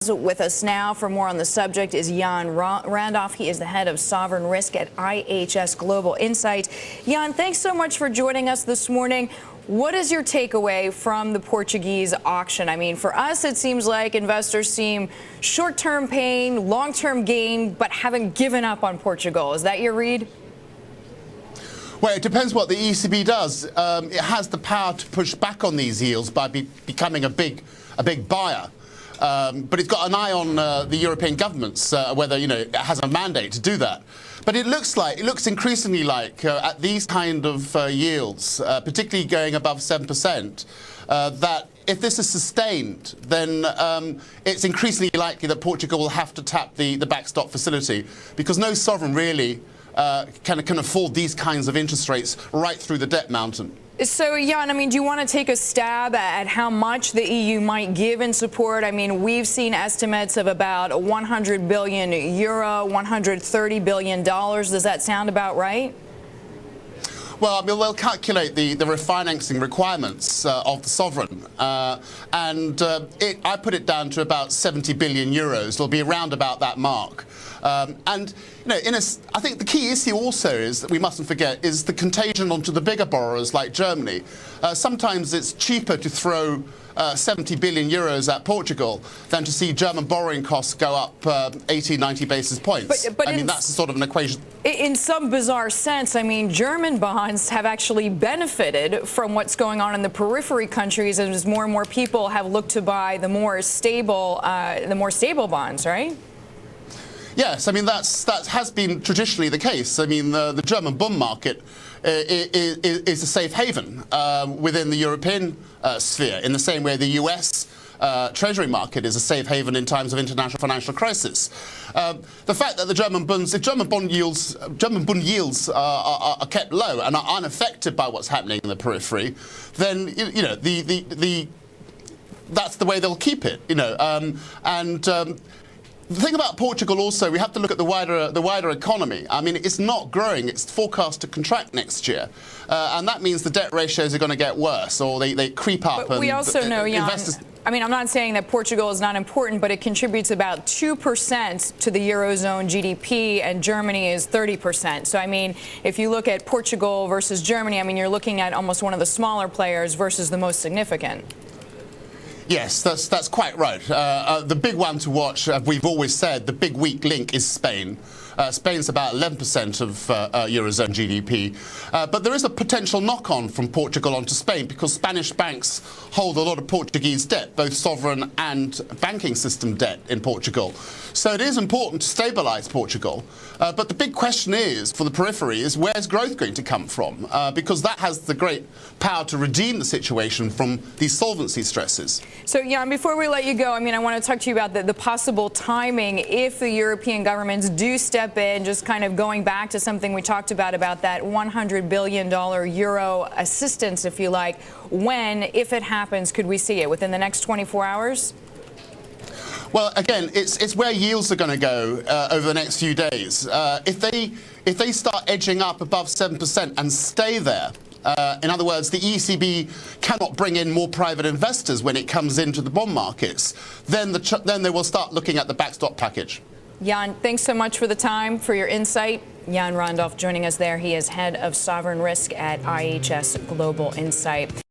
bonds. With us now for more on the subject is Jan Randolph. He is the head of sovereign risk at IHS Global Insight. Jan, thanks so much for joining us this morning. What is your takeaway from the Portuguese auction? I mean, for us, it seems like investors seem short-term pain, long-term gain, but haven't given up on Portugal. Is that your read? Well, it depends what the ECB does. It has the power to push back on these yields by becoming a big buyer. But it's got an eye on the European governments, whether it has a mandate to do that. But it looks increasingly like at these kind of yields, particularly going above 7%, that if this is sustained, then it's increasingly likely that Portugal will have to tap the backstop facility, because no sovereign really can afford these kinds of interest rates right through the debt mountain. So, Jan, I mean, do you want to take a stab at how much the EU might give in support? I mean, we've seen estimates of about 100 billion euro, $130 billion. Does that sound about right? Well, I mean, they'll calculate the refinancing requirements of the sovereign, I put it down to about 70 billion euros. It'll be around about that mark. I think the key issue also is that we mustn't forget is the contagion onto the bigger borrowers like Germany. Sometimes it's cheaper to throw 70 billion euros at Portugal than to see German borrowing costs go up 80, 90 basis points. But I mean, that's sort of an equation. In some bizarre sense, I mean, German bonds have actually benefited from what's going on in the periphery countries as more and more people have looked to buy the more stable bonds, right? Yes, I mean, that has been traditionally the case. I mean, the German bond market is a safe haven within the European sphere, in the same way the US Treasury market is a safe haven in times of international financial crisis. The fact that if German bond yields are kept low and are unaffected by what's happening in the periphery, then that's the way they'll keep it. The thing about Portugal also, we have to look at the wider economy. I mean, it's not growing. It's forecast to contract next year. And that means the debt ratios are going to get worse, or they creep up. But we also know, Jan, I mean, I'm not saying that Portugal is not important, but it contributes about 2% to the Eurozone GDP, and Germany is 30%. So, I mean, if you look at Portugal versus Germany, I mean, you're looking at almost one of the smaller players versus the most significant. Yes, that's quite right. The big one to watch, we've always said, the big weak link is Spain. Spain's about 11% of Eurozone GDP. But there is a potential knock-on from Portugal onto Spain, because Spanish banks hold a lot of Portuguese debt, both sovereign and banking system debt in Portugal. So it is important to stabilise Portugal. But the big question is, for the periphery, is where's growth going to come from? Because that has the great power to redeem the situation from these solvency stresses. So, Jan, before we let you go, I mean, I want to talk to you about the possible timing if the European governments do step in, just kind of going back to something we talked about that $100 billion euro assistance, if you like. When, if it happens, could we see it? Within the next 24 hours? Well, again, it's where yields are going to go over the next few days. If they start edging up above 7% and stay there, in other words, the ECB cannot bring in more private investors when it comes into the bond markets, then they will start looking at the backstop package. Jan, thanks so much for the time, for your insight. Jan Randolph joining us there. He is head of sovereign risk at IHS Global Insight.